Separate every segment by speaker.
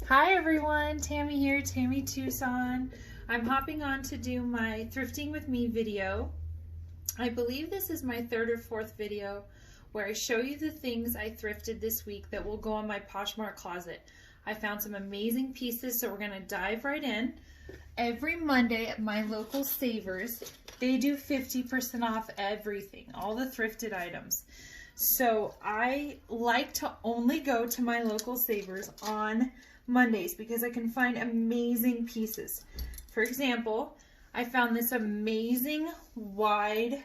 Speaker 1: Hi everyone, Tammy here, Tammy Tucson. I'm hopping on to do my Thrifting with Me video. I believe this is my third or fourth video where I show you the things I thrifted this week that will go on my Poshmark closet. I found some amazing pieces, so we're going to dive right in. Every Monday at my local Savers, they do 50% off everything, all the thrifted items. So I like to only go to my local Savers on Mondays because I can find amazing pieces. For example, I found this amazing wide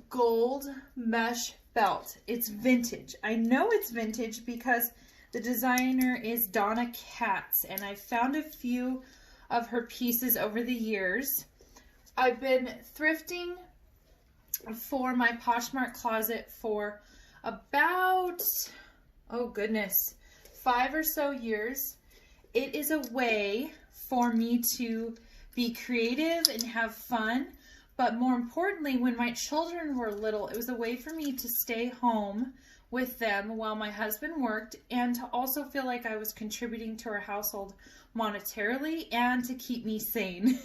Speaker 1: gold mesh belt. It's vintage. I know it's vintage because the designer is Donna Katz, and I found a few of her pieces over the years. I've been thrifting for my Poshmark closet for about, oh goodness, 5 or so years. It is a way for me to be creative and have fun, but more importantly, when my children were little, it was a way for me to stay home with them while my husband worked, and to also feel like I was contributing to our household monetarily and to keep me sane,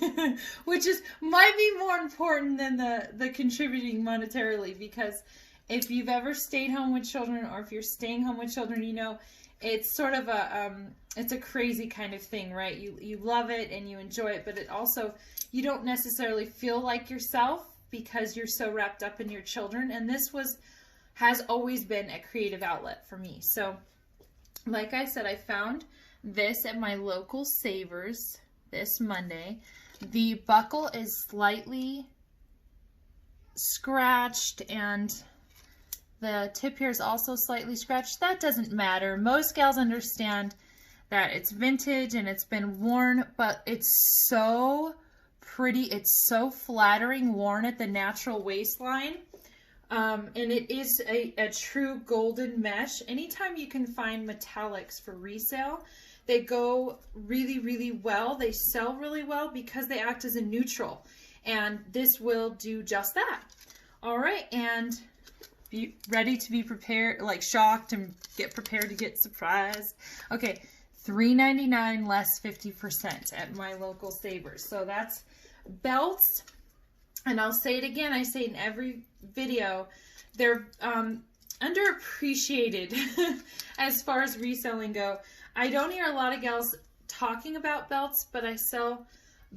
Speaker 1: which might be more important than the contributing monetarily, because if you've ever stayed home with children, or if you're staying home with children, you know it's sort of it's a crazy kind of thing, right? You love it and you enjoy it, but it also, you don't necessarily feel like yourself because you're so wrapped up in your children. And this has always been a creative outlet for me. So like I said, I found this at my local Savers this Monday. The buckle is slightly scratched and the tip here is also slightly scratched. That doesn't matter. Most gals understand that it's vintage and it's been worn, but it's so pretty. It's so flattering, worn at the natural waistline. And it is a true golden mesh. Anytime you can find metallics for resale, they go really, really well. They sell really well because they act as a neutral. And this will do just that. All right, and be ready to be prepared, like shocked, and get prepared to get surprised. Okay, $3.99 less 50% at my local Savers. So that's belts. And I'll say it again, I say it in every video, they're underappreciated as far as reselling go. I don't hear a lot of gals talking about belts, but I sell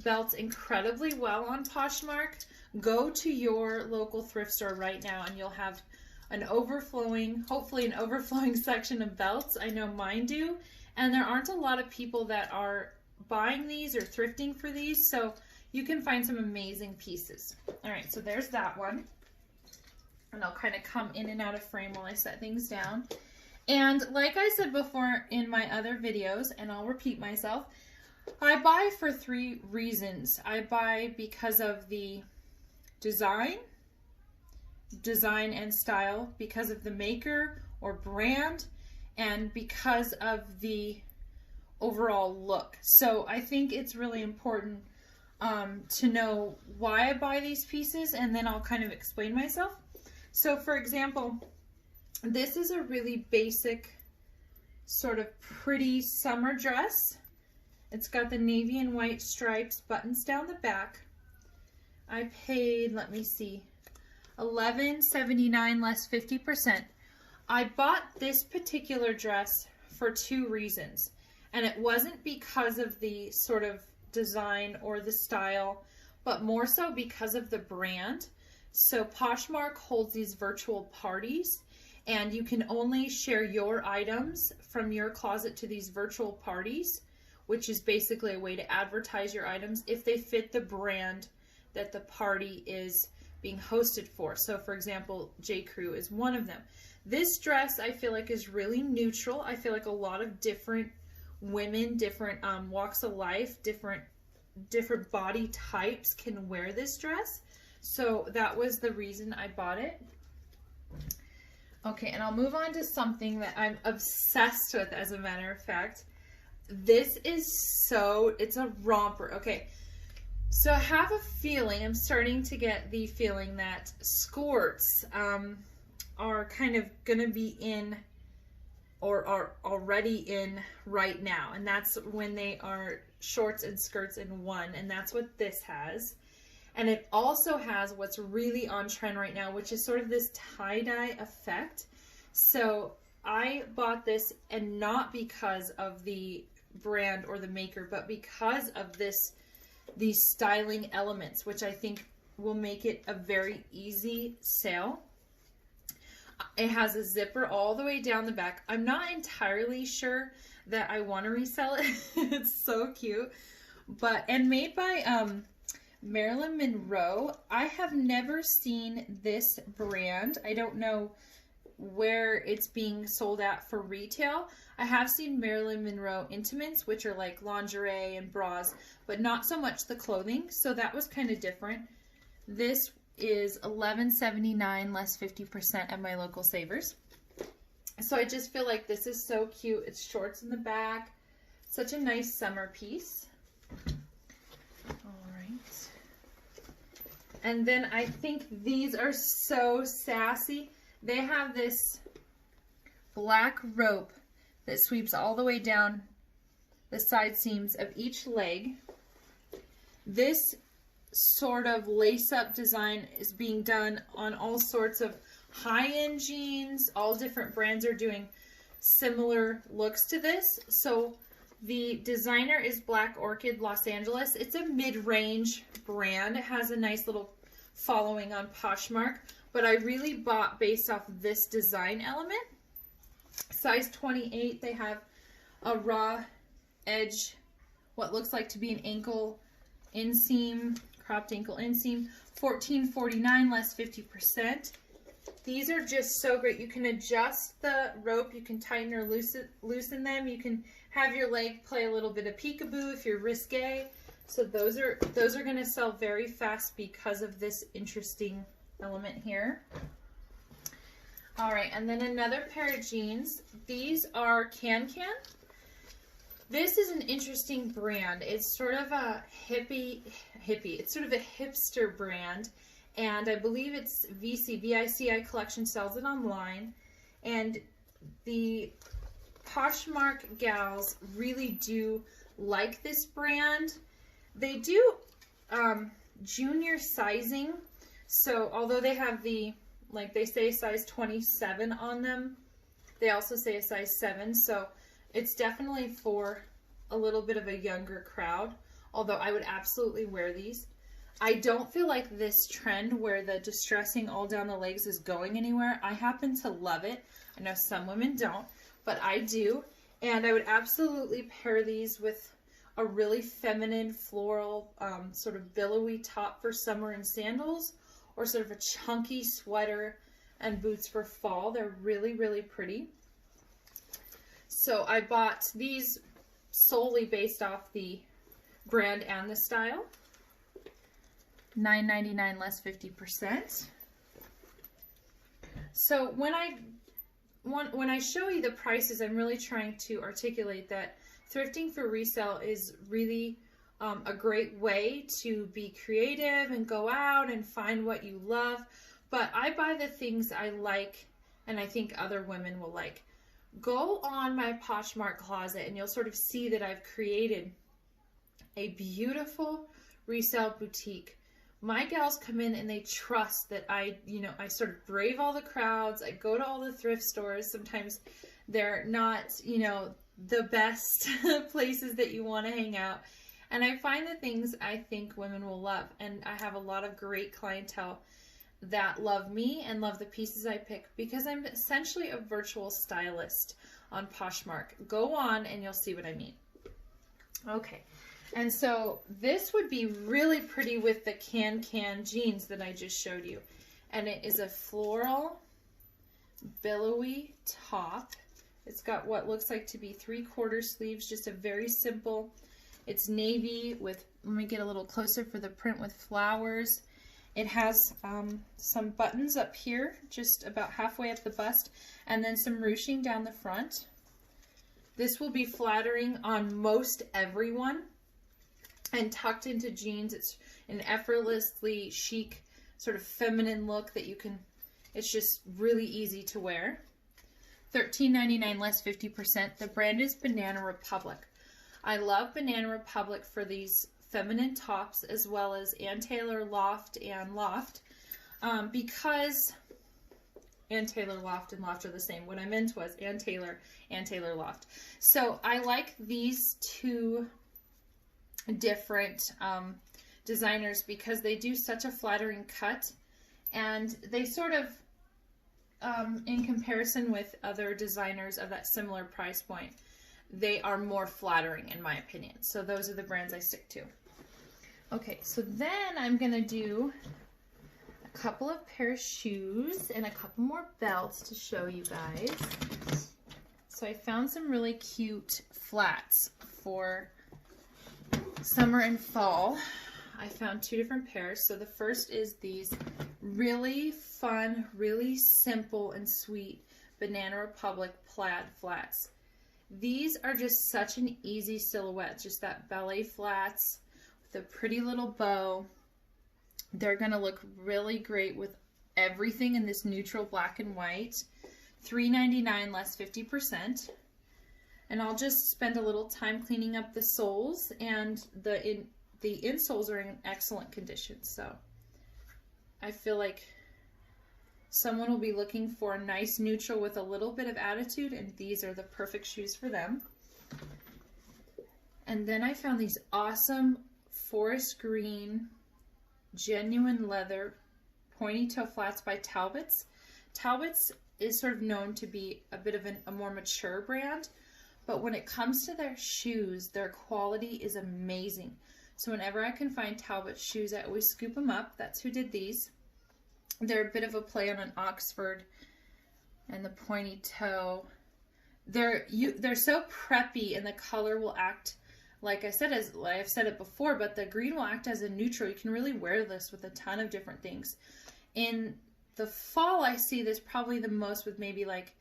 Speaker 1: belts incredibly well on Poshmark. Go to your local thrift store right now and you'll have an overflowing, hopefully an overflowing section of belts. I know mine do. And there aren't a lot of people that are buying these or thrifting for these, so you can find some amazing pieces. All right, so there's that one. And I'll kind of come in and out of frame while I set things down. And like I said before in my other videos, and I'll repeat myself, I buy for 3 reasons. I buy because of the design and style, because of the maker or brand, and because of the overall look. So I think it's really important to know why I buy these pieces, and then I'll kind of explain myself. So for example, this is a really basic sort of pretty summer dress. It's got the navy and white stripes, buttons down the back. I paid, let me see, $11.79 less 50%. I bought this particular dress for 2 reasons, and it wasn't because of the sort of design or the style, but more so because of the brand. So Poshmark holds these virtual parties, and you can only share your items from your closet to these virtual parties, which is basically a way to advertise your items if they fit the brand that the party is being hosted for. So for example, J. Crew is one of them. This dress I feel like is really neutral. I feel like a lot of different women, different walks of life, different body types can wear this dress. So that was the reason I bought it. Okay, and I'll move on to something that I'm obsessed with, as a matter of fact. This is it's a romper. Okay, so I have a feeling, I'm starting to get the feeling that skirts are kind of going to be in or are already in right now, and that's when they are shorts and skirts in one, and that's what this has. And it also has what's really on trend right now, which is sort of this tie-dye effect. So I bought this, and not because of the brand or the maker, but because of these styling elements, which I think will make it a very easy sale. It has a zipper all the way down the back. I'm not entirely sure that I want to resell it. It's so cute. And made by Marilyn Monroe. I have never seen this brand. I don't know where it's being sold at for retail. I have seen Marilyn Monroe intimates, which are like lingerie and bras, but not so much the clothing. So that was kind of different. This is $11.79 less 50% at my local Savers. So I just feel like this is so cute. It's shorts in the back. Such a nice summer piece. All right. And then I think these are so sassy. They have this black rope that sweeps all the way down the side seams of each leg. This sort of lace-up design is being done on all sorts of high-end jeans. All different brands are doing similar looks to this. So the designer is Black Orchid Los Angeles. It's a mid-range brand. It has a nice little following on Poshmark, but I really bought based off of this design element. Size 28, they have a raw edge, what looks like to be an ankle inseam, cropped ankle inseam, $14.49 less 50%. These are just so great. You can adjust the rope, you can tighten or loosen them, you can have your leg play a little bit of peekaboo if you're risque. So those are going to sell very fast because of this interesting element here. All right, and then another pair of jeans. These are Can. This is an interesting brand. It's sort of a hippie. It's sort of a hipster brand, and I believe it's VICI Collection sells it online, and the Poshmark gals really do like this brand. They do junior sizing, so although they have the, like they say size 27 on them, they also say a size 7, so it's definitely for a little bit of a younger crowd, although I would absolutely wear these. I don't feel like this trend where the distressing all down the legs is going anywhere. I happen to love it. I know some women don't, but I do, and I would absolutely pair these with a really feminine floral sort of billowy top for summer and sandals, or sort of a chunky sweater and boots for fall. They're really, really pretty. So I bought these solely based off the brand and the style. $9.99 less 50%. So when I show you the prices, I'm really trying to articulate that thrifting for resale is really a great way to be creative and go out and find what you love. But I buy the things I like and I think other women will like. Go on my Poshmark closet and you'll sort of see that I've created a beautiful resale boutique. My gals come in and they trust that I sort of brave all the crowds. I go to all the thrift stores. Sometimes they're not, the best places that you want to hang out. And I find the things I think women will love. And I have a lot of great clientele that love me and love the pieces I pick, because I'm essentially a virtual stylist on Poshmark. Go on and you'll see what I mean. Okay. And so this would be really pretty with the Can jeans that I just showed you. And it is a floral, billowy top. It's got what looks like to be 3/4 sleeves, just a very simple. It's navy with, let me get a little closer for the print, with flowers. It has some buttons up here, just about halfway up the bust, and then some ruching down the front. This will be flattering on most everyone. And tucked into jeans, it's an effortlessly chic, sort of feminine look that you can, it's just really easy to wear. $13.99 less 50%. The brand is Banana Republic. I love Banana Republic for these feminine tops, as well as Ann Taylor Loft and Loft, because Ann Taylor Loft and Loft are the same. What I meant was Ann Taylor Loft. So I like these two different designers because they do such a flattering cut, and they sort of, in comparison with other designers of that similar price point, they are more flattering in my opinion. So those are the brands I stick to. Okay, so then I'm gonna do a couple of pair of shoes and a couple more belts to show you guys. So I found some really cute flats for summer and fall. I found two different pairs. So the first is these really fun, really simple and sweet Banana Republic plaid flats. These are just such an easy silhouette, just that ballet flats with a pretty little bow. They're going to look really great with everything in this neutral black and white. $3.99 less 50%. And I'll just spend a little time cleaning up the soles, and the insoles are in excellent condition. So I feel like someone will be looking for a nice neutral with a little bit of attitude, and these are the perfect shoes for them. And then I found these awesome forest green genuine leather pointy toe flats by Talbot's. Talbot's is sort of known to be a bit of a more mature brand, but when it comes to their shoes, their quality is amazing. So whenever I can find Talbot shoes, I always scoop them up. That's who did these. They're a bit of a play on an Oxford and the pointy toe. They're so preppy, and the color will act, like I said, as I've said it before, but the green will act as a neutral. You can really wear this with a ton of different things. In the fall, I see this probably the most with maybe like,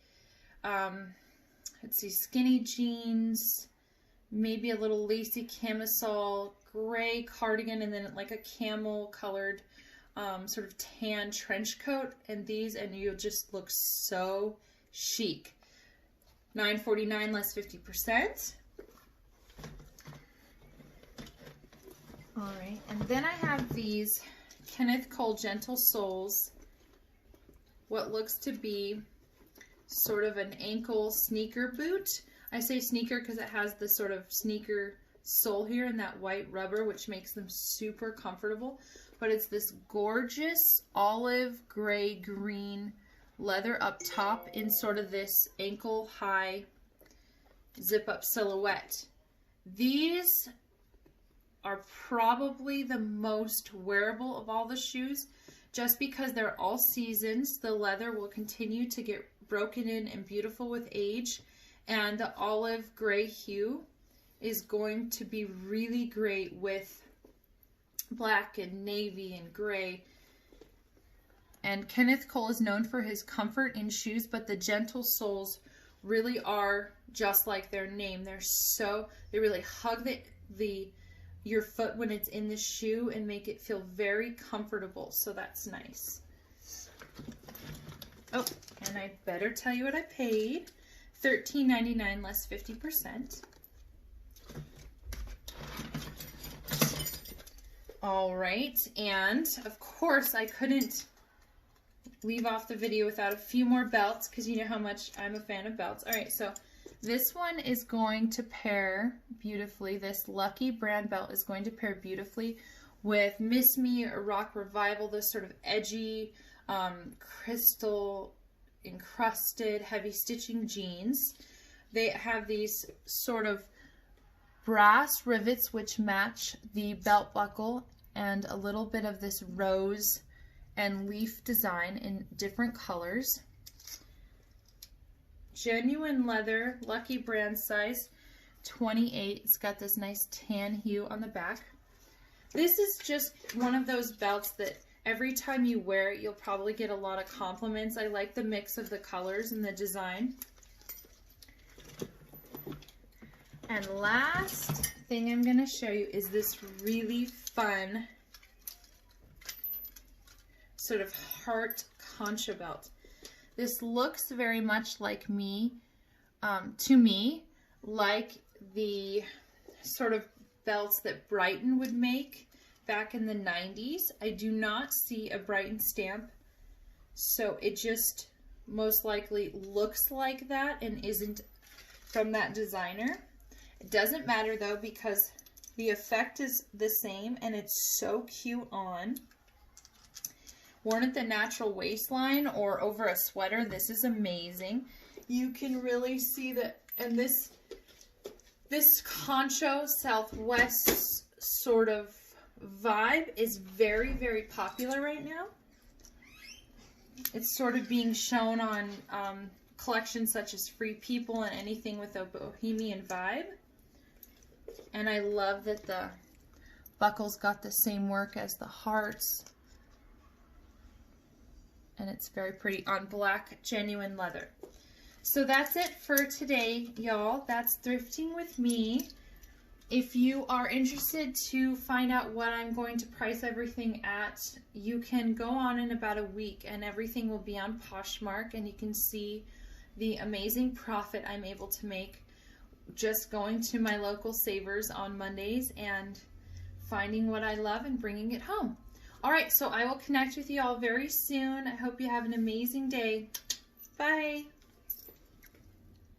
Speaker 1: let's see, skinny jeans, maybe a little lacy camisole, gray cardigan, and then like a camel colored sort of tan trench coat, and these, and you'll just look so chic. $9.49 less 50%. All right, and then I have these Kenneth Cole Gentle Soles, what looks to be sort of an ankle sneaker boot. I say sneaker because it has the sort of sneaker sole here and that white rubber, which makes them super comfortable. But it's this gorgeous olive gray green leather up top in sort of this ankle high zip up silhouette. These are probably the most wearable of all the shoes, just because they're all seasons. The leather will continue to get broken in and beautiful with age, and the olive gray hue is going to be really great with black and navy and gray. And Kenneth Cole is known for his comfort in shoes, but the gentle soles really are just like their name. They really hug your foot when it's in the shoe and make it feel very comfortable. So that's nice. Oh, and I better tell you what I paid. $13.99 less 50%. All right, and of course I couldn't leave off the video without a few more belts, because you know how much I'm a fan of belts. All right, so this one is going to pair beautifully. This Lucky brand belt is going to pair beautifully with Miss Me or Rock Revival, this sort of edgy, crystal encrusted heavy stitching jeans. They have these sort of brass rivets which match the belt buckle, and a little bit of this rose and leaf design in different colors. Genuine leather, Lucky brand size 28. It's got this nice tan hue on the back. This is just one of those belts that every time you wear it, you'll probably get a lot of compliments. I like the mix of the colors and the design. And last thing I'm going to show you is this really fun sort of heart concha belt. This looks very much like to me, like the sort of belts that Brighton would make back in the 90s. I do not see a Brighton stamp, so it just most likely looks like that and isn't from that designer. It doesn't matter though, because the effect is the same and it's so cute on. Worn at the natural waistline or over a sweater, this is amazing. You can really see that, and this concho Southwest sort of vibe is very, very popular right now. It's sort of being shown on collections such as Free People and anything with a bohemian vibe. And I love that the buckle's got the same work as the hearts. And it's very pretty on black genuine leather. So that's it for today, y'all. That's thrifting with me. If you are interested to find out what I'm going to price everything at, you can go on in about a week and everything will be on Poshmark, and you can see the amazing profit I'm able to make just going to my local savers on Mondays and finding what I love and bringing it home. All right, so I will connect with you all very soon. I hope you have an amazing day. Bye.